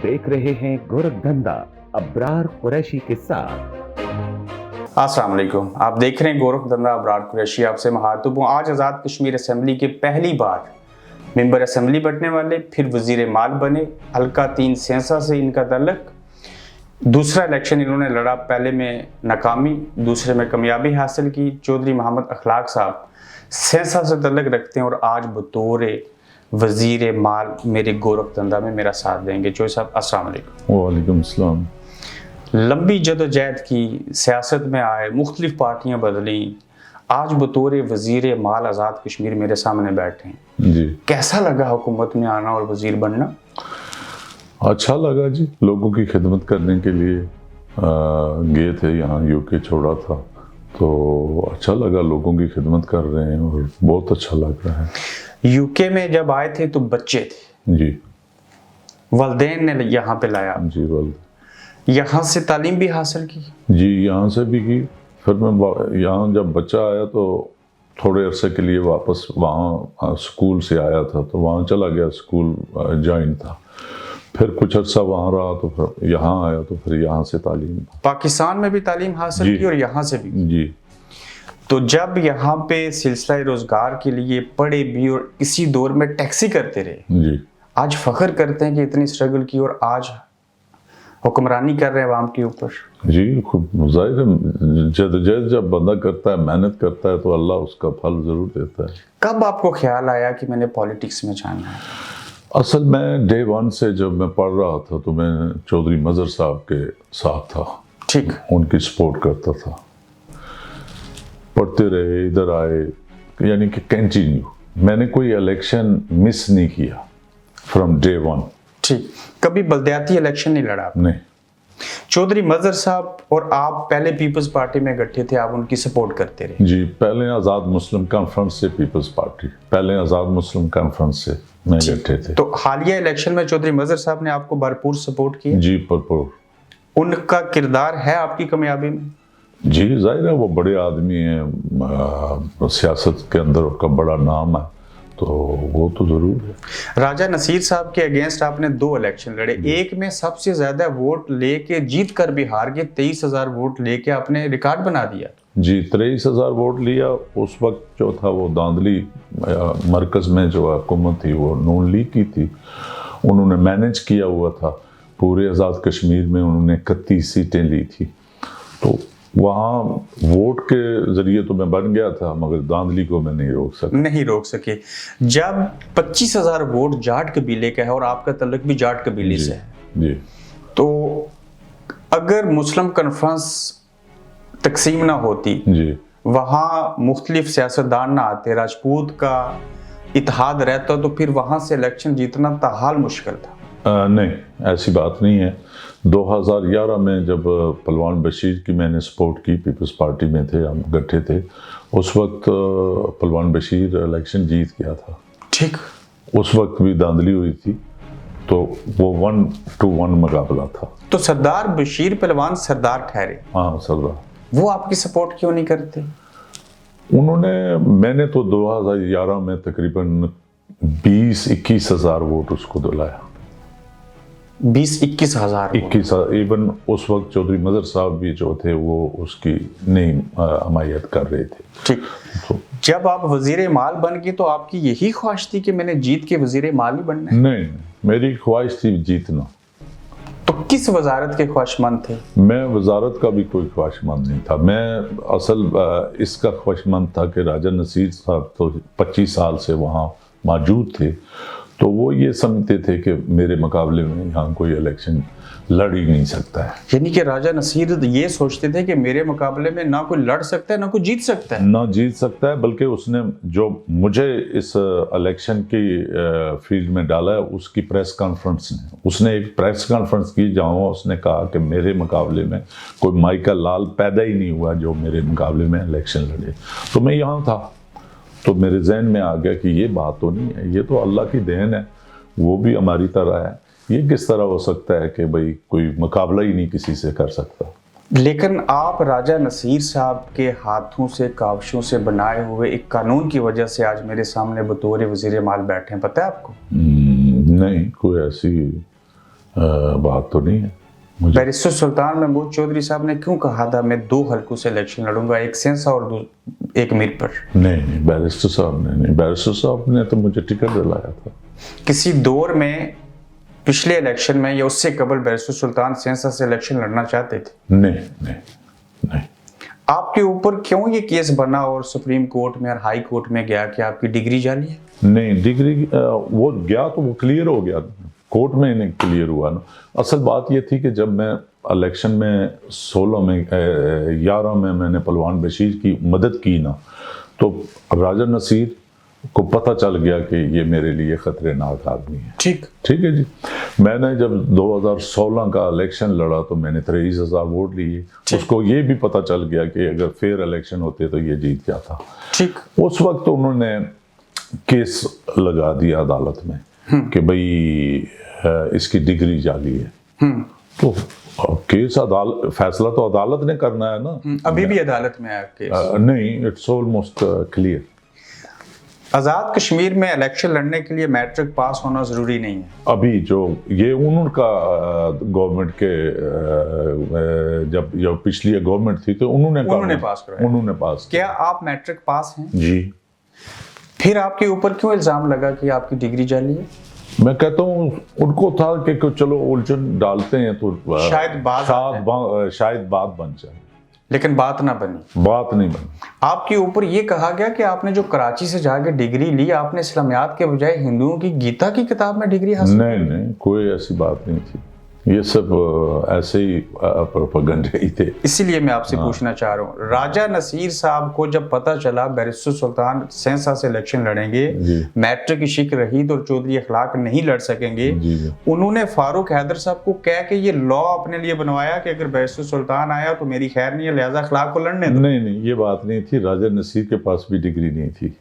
देख रहे हैं गोरखधंधा अब्रार कुरैशी के साथ। अस्सलाम वालेकुम, आप देख रहे हैं गोरखधंधा अब्रार कुरैशी। आपसे मुखातिब हूँ। आज आज़ाद कश्मीर असम्बली के पहली बार मेंबर असम्बली बनने वाले, फिर वज़ीर माल बने। हल्का 3 सेंसा से इनका तल्लक। दूसरा इलेक्शन इन्होंने लड़ा, पहले में नाकामी, दूसरे में कामयाबी हासिल की। चौधरी मोहम्मद अखलाक साहब सेंसा से तल्लक रखते हैं और आज बतौर वज़ीर माल मेरे गोरखधंधा में मेरा साथ देंगे। चौधरी साहब अस्सलाम वालेकुम। वालेकुम अस्सलाम। लंबी जदोजहद की, सियासत में आए, मुख्तलिफ पार्टियां बदली, आज बतौर वज़ीर माल आज़ाद कश्मीर मेरे सामने बैठे हैं। जी, कैसा लगा हुकूमत में आना और वज़ीर बनना? अच्छा लगा जी। लोगों की खिदमत करने के लिए गए थे, यहाँ यूके छोड़ा था तो अच्छा लगा। लोगों की खिदमत कर रहे हैं और बहुत अच्छा लग रहा है। यूके में जब आए थे तो बच्चे थे, जी वालिदैन ने यहाँ पे लाया, जी वाल यहाँ से तालीम भी हासिल की। जी, यहाँ से भी की। फिर मैं यहाँ जब बच्चा आया तो थोड़े अरसे के लिए वापस वहाँ स्कूल से आया था तो वहाँ चला गया, स्कूल ज्वाइन था। फिर कुछ अर्सा वहाँ रहा तो फिर यहाँ आया तो फिर यहाँ से तालीम। पाकिस्तान में भी तालीम हासिल की और यहाँ से भी। जी, तो जब यहाँ पे सिलसिला रोजगार के लिए पढ़े भी और इसी दौर में टैक्सी करते रहे, जी, आज फख्र करते हैं कि इतनी स्ट्रगल की और आज हुक्मरानी कर रहे हैं अवाम के ऊपर। जी, खूब जाहिर है। जदोजहद जब बंदा करता है, मेहनत करता है तो अल्लाह उसका फल ज़रूर देता है। कब आपको ख्याल आया कि मैंने पॉलिटिक्स में जाना है? असल में डे 1 से जब मैं पढ़ रहा था तो मैं चौधरी मज़हर साहब के साथ था, ठीक, उनकी सपोर्ट करता था। पढ़ते रहे, इधर आए, यानी कि कंटिन्यू। मैंने कोई इलेक्शन मिस नहीं किया फ्रॉम डे 1। ठीक। कभी बलदियाती इलेक्शन नहीं लड़ा आपने? नहीं। चौधरी मज़हर साहब और आप पहले पीपल्स पार्टी में इकट्ठे थे, आप उनकी सपोर्ट करते रहे? जी, पहले आज़ाद मुस्लिम कॉन्फ्रेंस से पीपल्स पार्टी, पहले आज़ाद मुस्लिम कॉन्फ्रेंस से मैं इकट्ठे थे। तो हालिया इलेक्शन में चौधरी मज़हर साहब ने आपको भरपूर सपोर्ट किया? जी, भरपूर। उनका किरदार है आपकी कामयाबी में? जी, जाहिर है वो बड़े आदमी हैं, सियासत के अंदर उनका बड़ा नाम है तो वो तो ज़रूर है। राजा नसीर साहब के अगेंस्ट आपने 2 इलेक्शन लड़े। एक में सबसे ज्यादा वोट लेके जीत कर भी हार गए, 23,000 वोट लेके आपने रिकॉर्ड बना दिया। जी, 23,000 वोट लिया। उस वक्त जो था वो दांदली मरकज़ में जो हुकूमत थी वो नून लीग की थी, उन्होंने मैनेज किया हुआ था। पूरे आज़ाद कश्मीर में उन्होंने 31 सीटें ली थी तो वहाँ वोट के ज़रिए तो मैं बन गया था, मगर दांदली को मैं नहीं रोक सके। जब 25,000 वोट जाट कबीले का है और आपका तल्लुक भी जाट कबीले से है, जी, तो अगर मुस्लिम कॉन्फ्रेंस तकसीम ना होती, जी, वहाँ मुख्तलिफ सियासतदान ना आते, राजपूत का इत्तेहाद रहता, तो फिर वहाँ से इलेक्शन जीतना ताहाल मुश्किल था। नहीं, ऐसी बात नहीं है। 2011 में जब पहलवान बशीर की मैंने सपोर्ट की, पीपल्स पार्टी में थे, हम इकट्ठे थे, उस वक्त पहलवान बशीर इलेक्शन जीत गया था। ठीक। उस वक्त भी धांधली हुई थी तो वो 1-1 मुकाबला था। तो सरदार बशीर पहलवान सरदार ठहरे? हाँ, सरदार। वो आपकी सपोर्ट क्यों नहीं करते? मैंने तो 2011 में तकरीबन 20-21 हज़ार वोट उसको दिलाया। 20-21 हज़ार? 21। इवन उस वक्त चौधरी मज़हर साहब भी जो थे वो उसकी नहीं हमायत कर रहे थे। ठीक। तो जब आप वजीर माल बन गए तो आपकी यही ख्वाहिश थी कि मैंने जीत के वजीर माल ही बनना है? नहीं, मेरी ख्वाहिश थी जीतना। तो किस वजारत के ख्वाहिशमंद थे? मैं वजारत का भी कोई ख्वाहिशमंद नहीं था। मैं असल इसका ख्वाहिशमंद था कि राजा नसीर साहब तो 25 साल से वहाँ मौजूद थे, तो वो ये समझते थे कि मेरे मुकाबले में यहाँ कोई इलेक्शन लड़ ही नहीं सकता है। यानी कि राजा नसीर ये सोचते थे कि मेरे मुकाबले में ना कोई लड़ सकता है ना कोई जीत सकता है? ना जीत सकता है, बल्कि उसने जो मुझे इस इलेक्शन की फील्ड में डाला है उसकी प्रेस कॉन्फ्रेंस ने, उसने एक प्रेस कॉन्फ्रेंस की जहाँ उसने कहा कि मेरे मुकाबले में कोई माइकल लाल पैदा ही नहीं हुआ जो मेरे मुकाबले में इलेक्शन लड़े। तो मैं यहाँ था तो मेरे जहन में आ गया कि ये बात तो नहीं है, ये तो अल्लाह की देन है, वो भी हमारी तरह है। ये किस तरह हो सकता है कि भाई कोई मुकाबला ही नहीं किसी से कर सकता। लेकिन आप राजा नसीर साहब के हाथों से, कावशों से बनाए हुए एक कानून की वजह से आज मेरे सामने बतौर वजीर माल बैठे हैं, पता है आपको? नहीं, कोई ऐसी बात तो नहीं है मुझे। बैरिस्टर सुल्तान महमूद चौधरी साहब ने क्यों कहा था मैं 2 हलकों से इलेक्शन लड़ूंगा, एक सेंसा और एक मीरपुर? नहीं, बैरिस्टर साहब ने नहीं, बैरिस्टर साहब ने तो मुझे टिकट दिलाया था। किसी दौर में पिछले इलेक्शन में या उससे कबल बैरिस्टर सुल्तान सेंसा से इलेक्शन लड़ना चाहते थे? नहीं नहीं नहीं। आपके ऊपर क्यों ये केस बना और सुप्रीम कोर्ट में और हाई कोर्ट में गया कि आपकी डिग्री जाली है? नहीं, डिग्री वो गया तो वो क्लियर हो गया, कोर्ट में नहीं क्लियर हुआ ना। असल बात ये थी कि जब मैं इलेक्शन में 11 में मैंने पहलवान बशीर की मदद की ना, तो राजा नसीर को पता चल गया कि ये मेरे लिए खतरनाक आदमी है। ठीक है जी। मैंने जब 2016 का इलेक्शन लड़ा तो मैंने 23,000 वोट लिए। उसको ये भी पता चल गया कि अगर फेयर इलेक्शन होते तो ये जीत जाता। ठीक। उस वक्त उन्होंने केस लगा दिया अदालत में कि भाई इसकी डिग्री जाली है। तो केस फैसला तो अदालत ने करना है ना। अभी भी अदालत में है केस? नहीं, it's almost clear. Azad Kashmir में इलेक्शन लड़ने के लिए मैट्रिक पास होना जरूरी नहीं है? अभी जो ये उनका गवर्नमेंट के जब पिछली गवर्नमेंट थी तो उन्होंने पास कराया। उन्होंने पास। क्या आप मैट्रिक पास हैं? जी। फिर आपके ऊपर क्यों इल्जाम लगा कि आपकी डिग्री जाली है? मैं कहता हूँ उनको था कि चलो उलझन डालते हैं तो शायद बात बन जाए, लेकिन बात ना बनी। बात नहीं बनी। आपके ऊपर ये कहा गया कि आपने जो कराची से जाके डिग्री ली, आपने इस्लामियात के बजाय हिंदुओं की गीता की किताब में डिग्री हासिल? नहीं, कोई ऐसी बात नहीं थी। ये सब ऐसे ही प्रोपेगेंडा ही थे। इसीलिए मैं आपसे पूछना चाह रहा हूँ, राजा नसीर साहब को जब पता चला बैरिस्टर सुल्तान सेंसा से इलेक्शन लड़ेंगे, मैट्रिक की शिक रहीद और चौधरी अखलाक नहीं लड़ सकेंगे, उन्होंने फारूक हैदर साहब को कह के ये लॉ अपने लिए बनवाया कि अगर बैरिस्टर सुल्तान आया तो मेरी खैर नहीं है, लिहाजा अखलाक को लड़ने दो? नहीं, ये बात नहीं थी। राजा नसीर के पास भी डिग्री नहीं थी।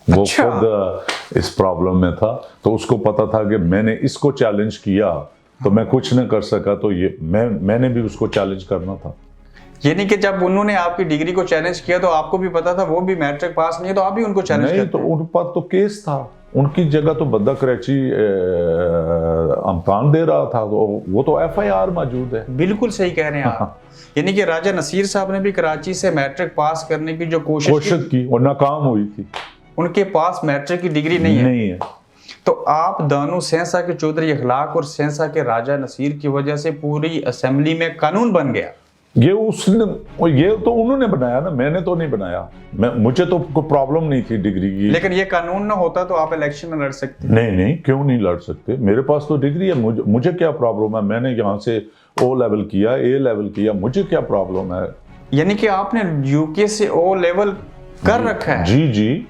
वो खुद इस प्रॉब्लम में था, तो उसको पता था कि मैंने इसको चैलेंज किया तो मैं कुछ न कर सका, तो ये मैंने भी उसको चैलेंज करना था। यानी कि जब उन्होंने आपकी डिग्री को चैलेंज किया तो आपको भी पता था वो भी मैट्रिक पास नहीं है, तो आप भी उनको चैलेंज करते? नहीं, तो उन पर तो केस था, उनकी जगह तो बद्दा कराची अमतान दे रहा था, तो वो तो FIR मौजूद है। बिल्कुल सही कह रहे हैं आप। यानी कि राजा नसीर साहब ने भी कराची से मैट्रिक पास करने की जो कोशिश की और नाकाम हुई थी। उनके पास मैट्रिक की डिग्री नहीं है। तो आप दानू सेंसा के चौधरी अखलाक और सेंसा के राजा नसीर की वजह से पूरी असेंबली में कानून बन गया। ये तो उन्होंने बनाया ना, मैंने तो नहीं बनाया। मुझे तो कोई प्रॉब्लम नहीं थी डिग्री की। लेकिन ये कानून ना होता तो आप इलेक्शन में लड़ सकते? नहीं, क्यों नहीं लड़ सकते? मेरे पास तो डिग्री है। मुझे क्या प्रॉब्लम है? मैंने यहाँ से O लेवल किया, A लेवल किया, मुझे क्या प्रॉब्लम है? यानी कि आपने UK से O लेवल कर रखा है? जी।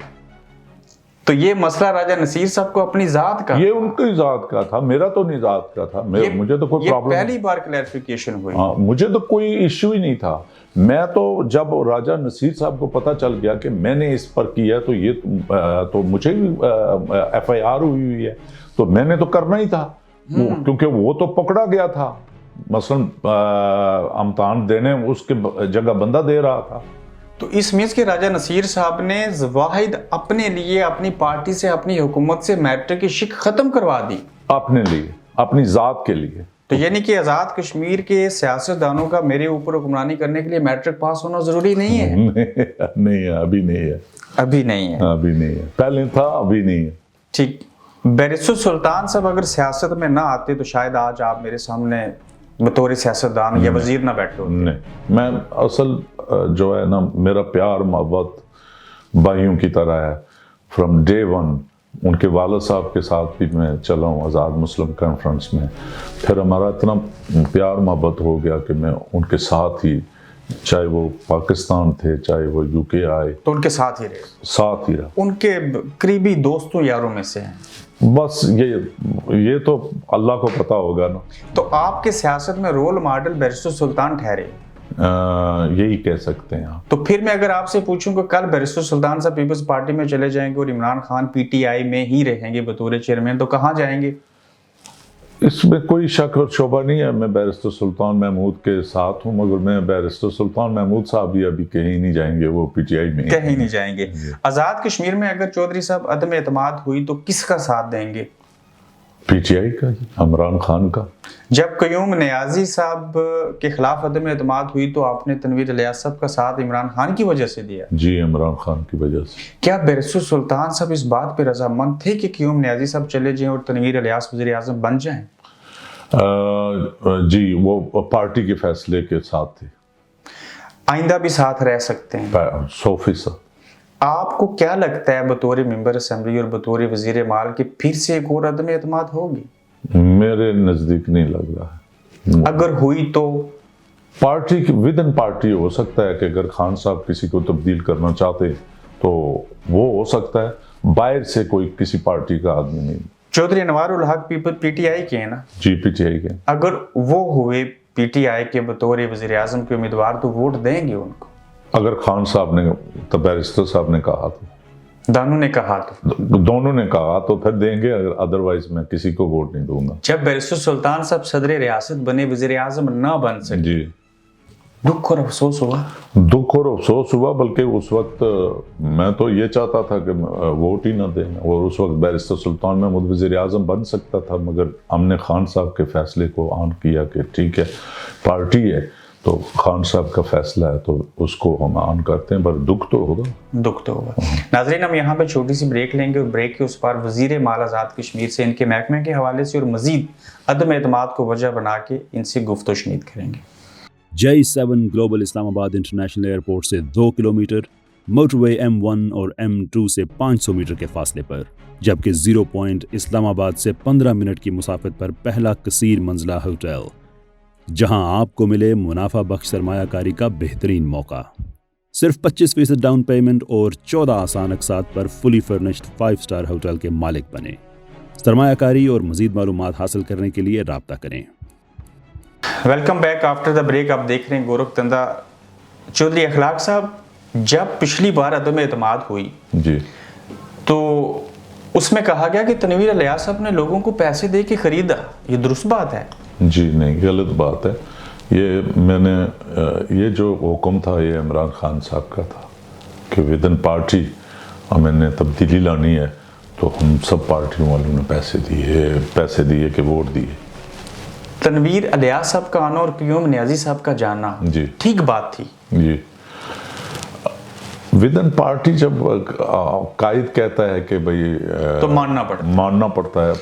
तो ये मसला राजा नसीर साहब को अपनी जात का? ये उनकी जात का था, मेरा तो नहीं जात का था। मुझे तो कोई प्रॉब्लम, पहली बार क्लैरिफिकेशन हुई। हाँ, मुझे तो कोई इश्यू ही नहीं था। मैं तो जब राजा नसीर साहब को पता चल गया कि मैंने इस पर किया तो ये तो मुझे भी FIR हुई है, तो मैंने तो करना ही था, क्योंकि वो तो पकड़ा गया था। मसलन अमतान देने उसके जगह बंदा दे रहा था। तो इस मीज के राजा नसीर साहब ने वाहिद अपने लिए, अपनी पार्टी से, अपनी हुकूमत से मैट्रिक की शिक खत्म करवा दी अपने लिए, अपनी जात के लिए। तो यानी कि आज़ाद कश्मीर के सियासतदानों का मेरे ऊपर हुक्मरानी करने के लिए मैट्रिक पास होना जरूरी नहीं है? नहीं है, अभी नहीं है। अभी नहीं है, पहले था, अभी नहीं है। ठीक। बैरिस्टर सुल्तान साहब अगर सियासत में ना आते तो शायद आज आप मेरे सामने बतौर सियासतदान या वजीर ना बैठे होते। नहीं, मैं असल जो है ना, मेरा प्यार मोहब्बत भाइयों की तरह है। फ्रॉम डे वन उनके वालिद साहब के साथ भी मैं चला हूँ आज़ाद मुस्लिम कॉन्फ्रेंस में। फिर हमारा इतना प्यार मोहब्बत हो गया कि मैं उनके साथ ही, चाहे वो पाकिस्तान थे, चाहे वो UK आए, तो उनके साथ ही रहे। उनके करीबी दोस्तों यारों में से हैं। बस ये तो अल्लाह को पता होगा ना। तो आपके सियासत में रोल मॉडल बैरिस्टर सुल्तान ठहरे? यही कह सकते हैं आप। तो फिर मैं अगर आपसे पूछूं कि कल बैरिस्टर सुल्तान साहब पीपल्स पार्टी में चले जाएंगे और इमरान खान PTI में ही रहेंगे बतौर चेयरमैन, तो कहाँ जाएंगे? इसमें कोई शक और शोभा नहीं है। मैं बैरिस्टर सुल्तान महमूद के साथ हूँ, मगर मैं बैरिस्टर सुल्तान महमूद साहब भी अभी कहीं नहीं जाएंगे, वो PTI में कहीं नहीं जाएंगे। आज़ाद कश्मीर में अगर चौधरी साहब अदम एतमाद हुई तो किसका साथ देंगे? PTI का, इमरान खान का। जब क्यूम नियाजी साहब के खिलाफ अदम एतमाद हुई तो आपने तनवीर इलियास साहब का साथ इमरान खान की वजह से दिया। जी, इमरान खान की वजह से। क्या बैरिस्टर सुल्तान साहब इस बात पे रजामंद थे कि क्यूम नियाजी साहब चले जाएं और तनवीर इलियास वज़ीर आज़म बन जाएं? जी, वो पार्टी के फैसले के साथ थे। आइंदा भी साथ रह सकते हैं? 100%। आपको क्या लगता है बतौर मेंबर असेंबली और बतौर वजीर माल की फिर से एक और अदम एतमाद होगी? मेरे नज़दीक नहीं लग रहा है। अगर हुई तो पार्टी विद इन पार्टी हो सकता है कि अगर खान साहब किसी को तब्दील करना चाहते तो वो हो सकता है, बाहर से कोई किसी पार्टी का आदमी नहीं। चौधरी अनवारुल हक PTI के हैं ना? जी, PTI के। अगर वो हुए PTI के बतौर वजीर आज़म के उम्मीदवार तो वोट देंगे उनको? अगर खान साहब ने तो बैरिस्टर साहब ने कहा तो, दोनों ने कहा तो फिर देंगे, अगर अदरवाइज मैं किसी को वोट नहीं दूंगा। जब बैरिस्टर सुल्तान साहब सदर रियासत बने, वजीर आज़म ना बन सके, जी, दुख और अफसोस हुआ? दुख और अफसोस हुआ, बल्कि उस वक्त मैं तो ये चाहता था कि वोट ही ना दें, और उस वक्त बैरिस्टर सुल्तान महमूद वज़ीर आज़म बन सकता था, मगर हमने खान साहब के फैसले को ऑन किया कि ठीक है, पार्टी है तो खान साहब का फैसला है तो उसको हम ऑन करते हैं, पर दुख तो होगा। नाज़रीन, हम यहाँ पे छोटी सी ब्रेक लेंगे और ब्रेक के उस पार वज़ीर माल आज़ाद कश्मीर से, इनके महकमे के हवाले से और मज़ीद अदम एतमाद को वजह बना के इनसे गुफ्तगू शुनीद करेंगे। J7 global Islamabad international airport से 2 किलोमीटर, मोटरवे M1 और M2 से 500 मीटर के फासले पर, जबकि 0 पॉइंट इस्लामाबाद से 15 मिनट की मुसाफत पर पहला कसीर मंजिला होटल, जहां आपको मिले मुनाफा बख्श सरमायाकारी का बेहतरीन मौका। सिर्फ 25% डाउन पेमेंट और 14 आसान अक़सात पर फुली फर्निश्ड 5 स्टार होटल के मालिक बने। सरमायाकारी और मज़ीद मालूमात हासिल करने के लिए राब्ता करें। Welcome back after the break. आप देख रहे हैं गोरखधंधा। चौधरी अखलाक साहब, जब पिछली बार अदम एतमाद हुई जी, तो उसमें कहा गया कि तनवीर इलियास साहब ने लोगों को पैसे दे के खरीदा, ये दुरुस्त बात है? जी नहीं, गलत बात है। ये जो हुक्म था ये इमरान खान साहब का था कि विद इन पार्टी हमने तब्दीली लानी है, तो हम सब पार्टियों वालों ने पैसे दिए कि वोट दिए। तनवीर इलियास साहब का आना और क्यूम नियाजी साहब का जाना जी ठीक बात थी जी। विद इन पार्टी जब कायद कहता है कि भाई तो मानना पड़ता है।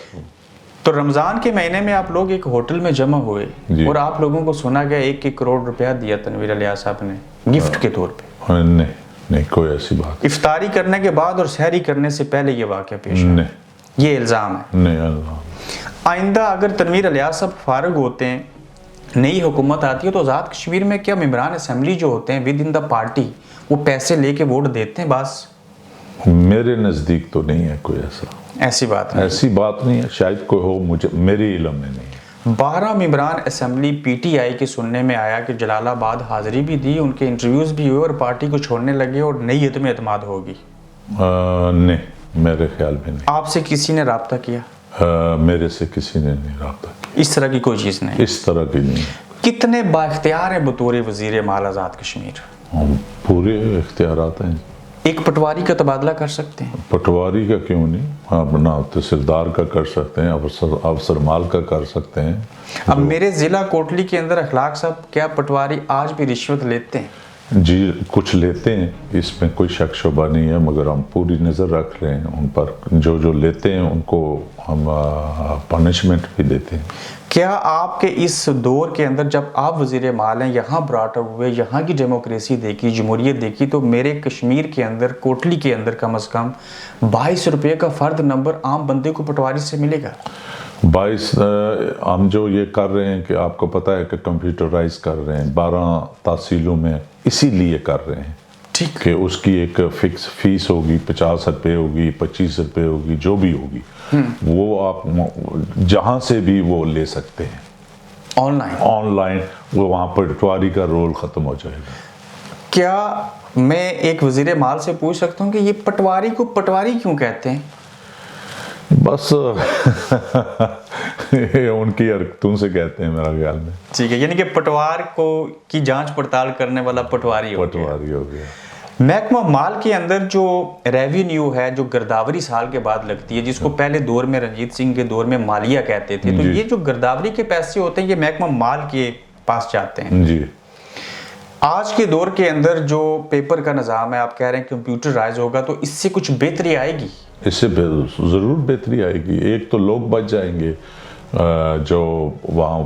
तो रमजान के महीने में आप लोग एक होटल में जमा हुए और आप लोगों को सुना गया 1 करोड़ रुपया दिया तनवीर इलियास साहब ने गिफ्ट के तौर पे? नहीं, कोई ऐसी बात। इफ्तारी करने के बाद और सहरी करने से पहले ये वाक़या पेश आया? ये इल्ज़ाम है? नहीं, इल्ज़ाम। आइंदा अगर तनवीर इलियास साहब फारग होते हैं, नई हुकूमत आती है, तो आज़ाद कश्मीर में क्या मेंबरान असेंबली जो होते हैं विद इन द पार्टी वो पैसे लेके वोट देते हैं? बस मेरे नज़दीक तो नहीं है कोई ऐसी बात नहीं है। शायद कोई हो, मेरे इल्म में नहीं है। 12 मेंबरान असेंबली PTI के सुनने में आया कि जलालाबाद हाजिरी भी दी, उनके इंटरव्यूज़ भी हुए और पार्टी को छोड़ने लगे और नई अदम एतमाद होगी। नहीं, मेरे ख्याल में नहीं। आपसे किसी ने राब्ता किया? मेरे से किसी ने नहीं राब्ता किया। इस तरह की कोई चीज़ नहीं? इस तरह की नहीं। कितने बाइख्तियार हैं बतौर वज़ीर माल आज़ाद कश्मीर? पूरे इख्तियारात हैं। एक पटवारी का तबादला कर सकते हैं? पटवारी का क्यों नहीं, अपना तहसीलदार का कर सकते हैं, अफसर माल का कर सकते हैं। अब मेरे ज़िला कोटली के अंदर अखलाक साहब, क्या पटवारी आज भी रिश्वत लेते हैं? जी, कुछ लेते हैं, इसमें कोई शक शुबा नहीं है, मगर हम पूरी नज़र रख रहे हैं उन पर। जो लेते हैं उनको हम पनिशमेंट भी देते हैं। क्या आपके इस दौर के अंदर जब आप वज़ीर माल हैं, यहाँ ब्रॉट अप हुए, यहाँ की डेमोक्रेसी देखी, जमहूरियत देखी, तो मेरे कश्मीर के अंदर, कोटली के अंदर कम अज़ कम 22 रुपये का फ़र्द नंबर आम बंदे को पटवारी से मिलेगा। 22 हम जो ये कर रहे हैं कि आपको पता है कि कंप्यूटराइज कर रहे हैं 12 तहसीलों में, इसीलिए कर रहे हैं ठीक कि उसकी एक फिक्स फीस होगी, 50 रुपये होगी, 25 रुपये होगी, जो भी होगी वो आप जहाँ से भी वो ले सकते हैं ऑनलाइन। वो वहाँ पर पटवारी का रोल ख़त्म हो जाएगा। क्या मैं एक वज़ीर माल से पूछ सकता हूँ कि ये पटवारी को पटवारी क्यों कहते हैं? बस उनकी हरकतों से कहते हैं मेरा ख्याल में। ठीक है, यानी कि पटवार को की जांच पड़ताल करने वाला पटवारी हो गया। محکمہ مال کے اندر جو ریونیو ہے جو گرداوری سال کے بعد لگتی ہے، جس کو پہلے دور میں رنجیت سنگھ کے دور میں مالیہ کہتے تھے، تو یہ جو گرداوری کے پیسے ہوتے ہیں یہ محکمہ مال کے پاس جاتے ہیں. جی آج کے دور کے اندر جو پیپر کا نظام ہے، آپ کہہ رہے ہیں کمپیوٹرائز ہوگا، تو اس سے کچھ بہتری آئے گی؟ اس سے ضرور بہتری آئے گی. ایک تو لوگ بچ جائیں گے جو وہاں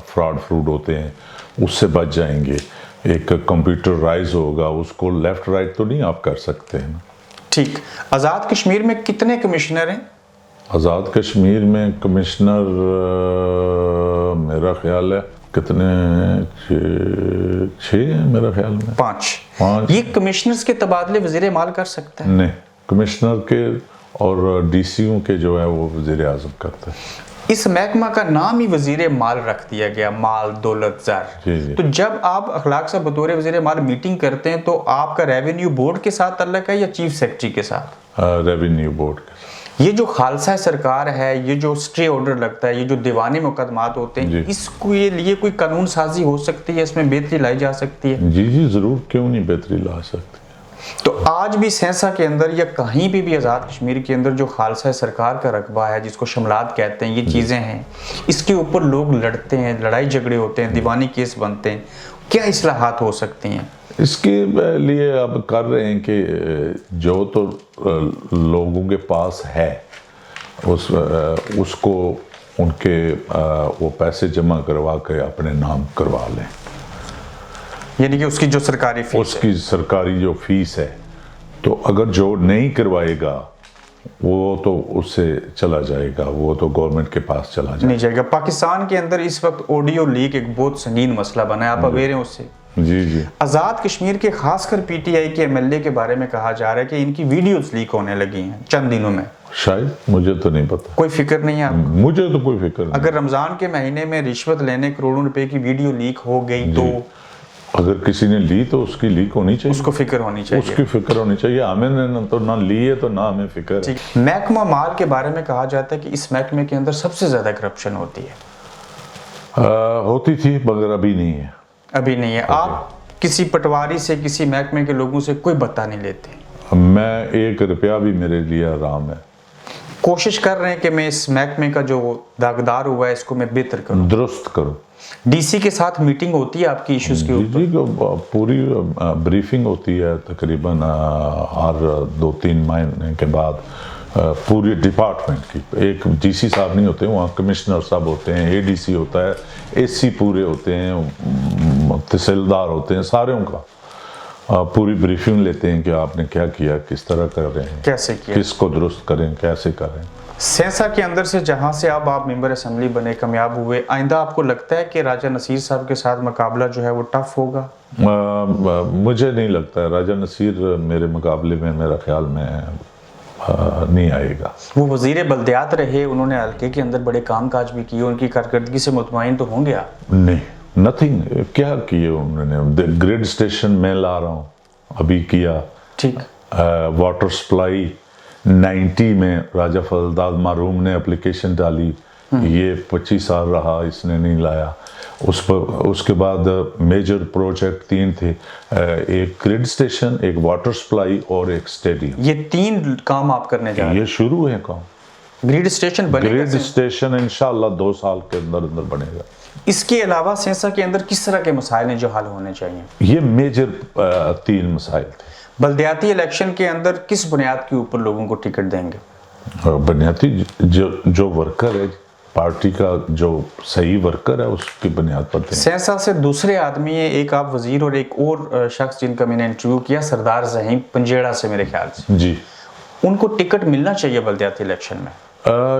فراڈ ہوتے ہیں اس سے بچ جائیں گے. ایک کمپیوٹرائز ہوگا، اس کو لیفٹ رائٹ تو نہیں آپ کر سکتے ہیں. ٹھیک. آزاد کشمیر میں کتنے کمشنر ہیں؟ آزاد کشمیر میں کمشنر میرا خیال ہے کتنے 6 ہیں میرا خیال میں. 5. یہ کمشنرز کے تبادلے وزیر مال کر سکتا ہے؟ نہیں، کمشنر کے اور ڈی سیوں کے جو ہے وہ وزیر اعظم کرتا ہے. اس محکمہ کا نام ہی وزیر مال رکھ دیا گیا، مال دولت زر. جی. تو جب آپ اخلاق صاحب بطور وزیر مال میٹنگ کرتے ہیں تو آپ کا ریونیو بورڈ کے ساتھ تعلق ہے یا چیف سیکرٹری کے ساتھ؟ ریونیو بورڈ کے ساتھ. یہ جو خالصہ سرکار ہے، یہ جو اسٹے آرڈر لگتا ہے، یہ جو دیوانی مقدمات ہوتے ہیں، اس کو یہ لیے کوئی قانون سازی ہو سکتی ہے؟ اس میں بہتری لائی جا سکتی ہے؟ جی ضرور، کیوں نہیں بہتری لا سکتی. تو آج بھی سینسا کے اندر یا کہیں بھی آزاد کشمیر کے اندر جو خالصہ سرکار کا رقبہ ہے، جس کو شملات کہتے ہیں، یہ چیزیں ہیں، اس کے اوپر لوگ لڑتے ہیں، لڑائی جھگڑے ہوتے ہیں، دیوانی کیس بنتے ہیں. کیا اصلاحات ہو سکتی ہیں؟ اس کے لیے اب کر رہے ہیں کہ جو تو لوگوں کے پاس ہے اس کو ان کے وہ پیسے جمع کروا کے اپنے نام کروا لیں. یعنی کہ اس کی جو سرکاری فیس اس کی سرکاری جو فیس ہے، تو اگر جو نہیں کروائے گا وہ تو اس سے چلا جائے گا، وہ تو گورنمنٹ کے پاس چلا جائے گا. نہیں جائے گا. پاکستان کے اندر اس وقت آڈیو لیک ایک بہت سنگین مسئلہ بنا ہے، آپ اویئر ہیں اس سے؟ جی. آزاد کشمیر کے خاص کر پی ٹی آئی کے ایم ایل اے کے بارے میں کہا جا رہا ہے کہ ان کی ویڈیوز لیک ہونے لگی ہیں چند دنوں میں. شاید، مجھے تو نہیں پتا. کوئی فکر نہیں ہے آپ کو؟ مجھے تو کوئی فکر نہیں. اگر رمضان کے مہینے میں رشوت لینے کروڑوں روپے کی ویڈیو لیک ہو گئی تو اگر کسی نے لی تو اس کی لیک ہونی چاہیے. اس کو فکر ہونی چاہیے. اس کی فکر ہونی چاہیے. ہمیں نے تو نہ لی ہے تو نہ ہمیں فکر ہے. محکمہ مال کے بارے میں کہا جاتا ہے کہ اس محکمے کے اندر سب سے زیادہ کرپشن ہوتی ہے. ہوتی تھی مگر ابھی نہیں ہے. ابھی نہیں ہے. آپ کسی پٹواری سے، کسی محکمے کے لوگوں سے کوئی بتا نہیں لیتے؟ میں 1 روپیہ بھی میرے لیے آرام ہے. کوشش کر رہے ہیں کہ میں اس محکمے کا جو داغدار ہوا ہے اس کو میں بہتر کروں، درست کروں. ڈی سی کے ساتھ میٹنگ ہوتی ہے آپ کی ایشوز کے اوپر؟ جی پوری بریفنگ ہوتی ہے تقریباً ہر 2-3 مہینے کے بعد پوری ڈپارٹمنٹ کی. ایک ڈی سی صاحب نہیں ہوتے وہاں، کمشنر صاحب ہوتے ہیں، اے ڈی سی ہوتا ہے، اے سی پورے ہوتے ہیں، تحصیلدار ہوتے ہیں، سارے ان کا پوری بریفنگ لیتے ہیں کہ آپ نے کیا کیا، کس طرح کر رہے ہیں، کیسے کیا، کس کو درست کریں، کیسے کریں. سینسا کے اندر سے جہاں سے آپ ممبر اسمبلی بنے، کامیاب ہوئے، آئندہ آپ کو لگتا ہے کہ راجہ نصیر صاحب کے ساتھ مقابلہ جو ہے وہ ٹف ہوگا؟ مجھے نہیں لگتا ہے. راجہ نصیر میرے مقابلے میں میرا خیال میں نہیں آئے گا. وہ وزیر بلدیات رہے، انہوں نے حلقے کے اندر بڑے کام کاج بھی کیے، ان کی کارکردگی سے مطمئن تو ہوں گے آپ؟ نہیں، نتھنگ. کیا کیے انہوں نے؟ گریڈ اسٹیشن میں لا رہا ہوں، ابھی کیا. ٹھیک. واٹر سپلائی 90 میں راجہ فضلداد معروم نے اپلیکیشن ڈالی، یہ 25 سال رہا، اس نے نہیں لایا. اس کے بعد میجر پروجیکٹ 3 تھے، ایک گریڈ اسٹیشن، ایک واٹر سپلائی اور ایک اسٹیڈیم. یہ 3 کام آپ کرنے جا رہے ہیں؟ یہ شروع ہے کام. گریڈ اسٹیشن بنے گا؟ گریڈ اسٹیشن انشاءاللہ 2 سال کے اندر بنے گا. اس کے علاوہ سینسا کے اندر کس طرح کے مسائل ہیں جو حل ہونے چاہیے؟ یہ میجر 3 مسائل تھے. بلدیاتی الیکشن کے اندر کس بنیاد کے اوپر لوگوں کو ٹکٹ دیں گے؟ بنیادی جو ورکر ہے پارٹی کا، جو صحیح ورکر ہے اس کی بنیاد پر دیں گے. سینسا سے دوسرے آدمی ہیں، ایک آپ وزیر اور ایک اور شخص جن کا میں نے انٹرویو کیا، سردار ذہیم پنجیڑا سے میرے خیال سے. جی. ان کو ٹکٹ ملنا چاہیے بلدیاتی الیکشن میں؟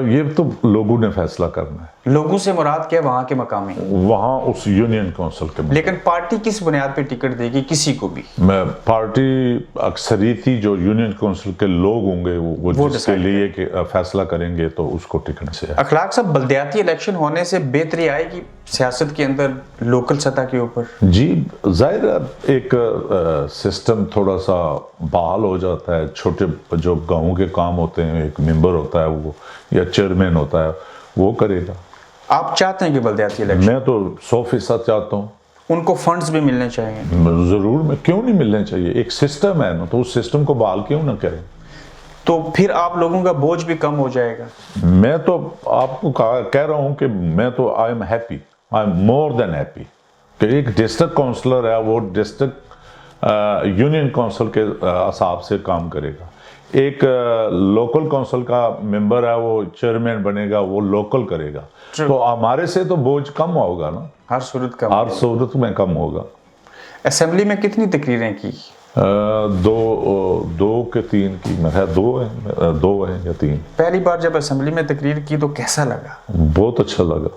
یہ تو لوگوں نے فیصلہ کرنا ہے. لوگوں سے مراد کیا؟ وہاں کے مقامی، وہاں اس یونین کونسل کے. لیکن پارٹی کس بنیاد پہ ٹکٹ دے گی کسی کو بھی؟ پارٹی اکثریتی جو یونین کونسل کے لوگ ہوں گے وہ جس کے لیے کہ فیصلہ کریں گے تو اس کو ٹکٹ سے. اخلاق صاحب، بلدیاتی الیکشن ہونے سے بہتری آئے گی سیاست کے اندر لوکل سطح کے اوپر؟ جی ظاہر ہے، ایک سسٹم تھوڑا سا بحال ہو جاتا ہے. چھوٹے جو گاؤں کے کام ہوتے ہیں، ایک ممبر ہوتا ہے وہ یا چیئرمین ہوتا ہے وہ کرے گا. آپ چاہتے ہیں کہ بلدیاتی الیکشن؟ میں تو 100% چاہتا ہوں ان کو فنڈز بھی ملنے چاہیے. ضرور میں کیوں نہیں ملنے چاہیے, ایک سسٹم ہے نا, تو اس سسٹم کو بحال کیوں نہ کریں. تو پھر آپ لوگوں کا بوجھ بھی کم ہو جائے گا. میں تو آپ کو کہہ رہا ہوں کہ میں تو I am happy, I am more than happy کہ ایک ڈسٹرکٹ کونسلر ہے وہ ڈسٹرکٹ یونین کونسل کے حساب سے کام کرے گا, ایک لوکل کونسل کا ممبر ہے وہ چیئرمین بنے گا, وہ لوکل کرے گا. تو ہمارے سے تو بوجھ کم ہوگا نا, ہر صورت کا ہر صورت میں کم ہوگا. اسمبلی میں کتنی تقریریں کی؟ دو کے تین کی, میں خیال دو ہیں یا تین. پہلی بار جب اسمبلی میں تقریر کی تو کیسا لگا؟ بہت اچھا لگا.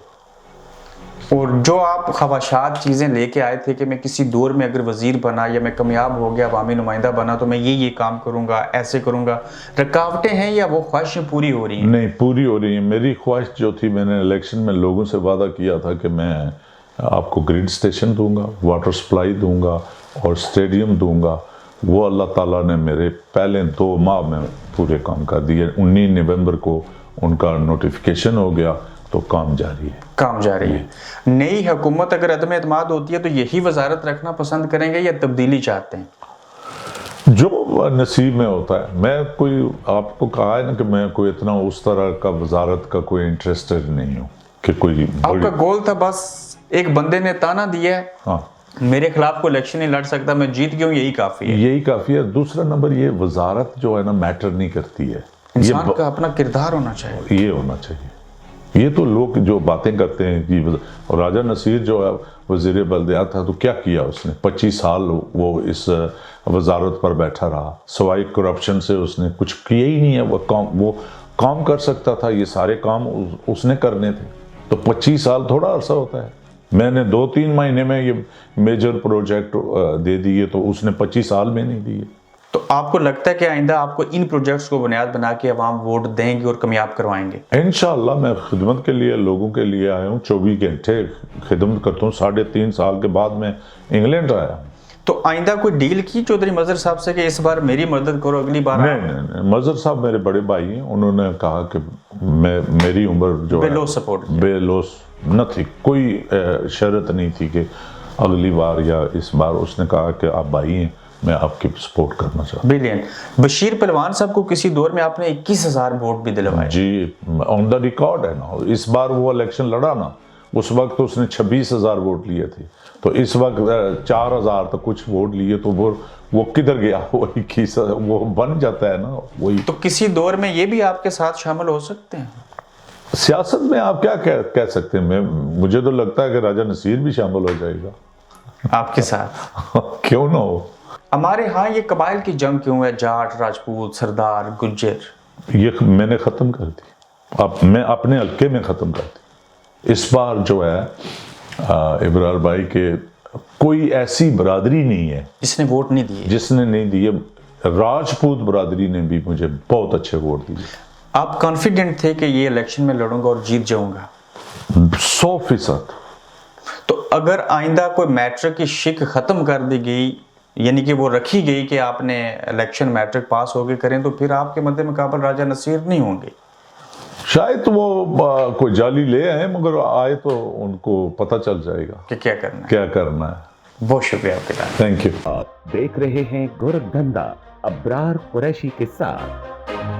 اور جو آپ خواہشات چیزیں لے کے آئے تھے کہ میں کسی دور میں اگر وزیر بنا یا میں کامیاب ہو گیا عوامی نمائندہ بنا تو میں یہ کام کروں گا, ایسے کروں گا, رکاوٹیں ہیں یا وہ خواہشیں پوری ہو رہی ہیں؟ نہیں, پوری ہو رہی ہیں. میری خواہش جو تھی, میں نے الیکشن میں لوگوں سے وعدہ کیا تھا کہ میں آپ کو گریڈ اسٹیشن دوں گا, واٹر سپلائی دوں گا اور اسٹیڈیم دوں گا. وہ اللہ تعالیٰ نے میرے پہلے 2 ماہ میں پورے کام کر دیے. 19 نومبر کو ان کا نوٹیفیکیشن ہو گیا تو کام جاری ہے. کام جاری ہے. نئی حکومت اگر عدم اعتماد ہوتی ہے تو یہی وزارت رکھنا پسند کریں گے یا تبدیلی چاہتے ہیں؟ جو نصیب میں ہوتا ہے. میں کوئی آپ کو کہا ہے نا کہ میں کوئی اتنا اس طرح کا وزارت کا کوئی انٹرسٹڈ نہیں ہوں کہ کوئی آپ کا گول تھا بس ایک بندے نے تانا دیا ہے, ہاں میرے خلاف کوئی الیکشن نہیں لڑ سکتا, میں جیت گیا ہوں, یہی کافی ہے. یہی کافی ہے. دوسرا نمبر, یہ وزارت جو ہے نا میٹر نہیں کرتی ہے. انسان کا اپنا کردار ہونا چاہیے. یہ ہونا چاہیے. یہ تو لوگ جو باتیں کرتے ہیں کہ اور راجہ نصیر جو ہے وزیر بلدیات تھا تو کیا کیا اس نے, 25 سال وہ اس وزارت پر بیٹھا رہا, سوائے کرپشن سے اس نے کچھ کیا ہی نہیں ہے. وہ کام کر سکتا تھا, یہ سارے کام اس نے کرنے تھے. تو 25 سال تھوڑا عرصہ ہوتا ہے. میں نے 2-3 مہینے میں یہ میجر پروجیکٹ دے دیے تو اس نے 25 سال میں نہیں دیے. تو آپ کو لگتا ہے کہ آئندہ آپ کو ان پروجیکٹس کو بنیاد بنا کے عوام ووٹ دیں گے اور کامیاب کروائیں گے؟ انشاءاللہ. میں خدمت کے لیے لوگوں کے لیے آیا ہوں, 24 گھنٹے خدمت کرتا ہوں. 3.5 سال کے بعد میں انگلینڈ آیا ہوں. تو آئندہ کوئی ڈیل کی چودھری مظہر صاحب سے کہ اس بار میری مدد کرو, اگلی بار؟ نہیں, مظہر صاحب میرے بڑے بھائی ہیں. انہوں نے کہا کہ میری عمر جو بے لوس سپورٹ بے لوس نہ تھی, کوئی شرط نہیں تھی کہ اگلی بار یا اس بار. اس نے کہا کہ آپ بھائی ہیں, میں آپ کی سپورٹ کرنا چاہتا ہوں. بریلینٹ. بشیر پہلوان صاحب کو کسی دور میں آپ نے 21,000 ووٹ بھی دلوائے. جی, آن دا ریکارڈ ہے نا. اس بار وہ الیکشن لڑا نا, اس وقت اس نے 26,000 ووٹ لیے تھے. تو اس وقت 4,000 تو کچھ ووٹ لیے, تو وہ کدھر گیا؟ وہ 21 وہ بن جاتا ہے نا وہی. تو کسی دور میں یہ بھی آپ کے ساتھ شامل ہو سکتے ہیں؟ سیاست میں آپ کیا کہہ سکتے ہیں. مجھے تو لگتا ہے کہ راجہ نصیر بھی شامل ہو جائے گا آپ کے ساتھ. کیوں نہ ہو. ہمارے ہاں یہ قبائل کی جنگ کیوں ہے, جاٹ, راجپوت, سردار, گجر؟ یہ میں نے ختم کر دی. اب میں اپنے حلقے میں ختم کر دی. اس بار جو ہے ابرار بھائی کے کوئی ایسی برادری نہیں ہے جس نے ووٹ نہیں دیے. جس نے نہیں دیے. راجپوت برادری نے بھی مجھے بہت اچھے ووٹ دیے. آپ کانفیڈنٹ تھے کہ یہ الیکشن میں لڑوں گا اور جیت جاؤں گا؟ 100%. تو اگر آئندہ کوئی میٹرک کی شک ختم کر دی گئی, یعنی کہ وہ رکھی گئی کہ آپ نے الیکشن میٹرک پاس ہو کے کریں, تو پھر آپ کے مد مقابل راجہ نصیر نہیں ہوں گے؟ شاید وہ کوئی جعلی لے آئے, مگر آئے تو ان کو پتہ چل جائے گا کہ کیا کرنا ہے. کیا کرنا ہے. بہت شکریہ آپ کے ساتھ. Thank you. آپ دیکھ رہے ہیں گورکھ دھندا ابرار قریشی کے ساتھ.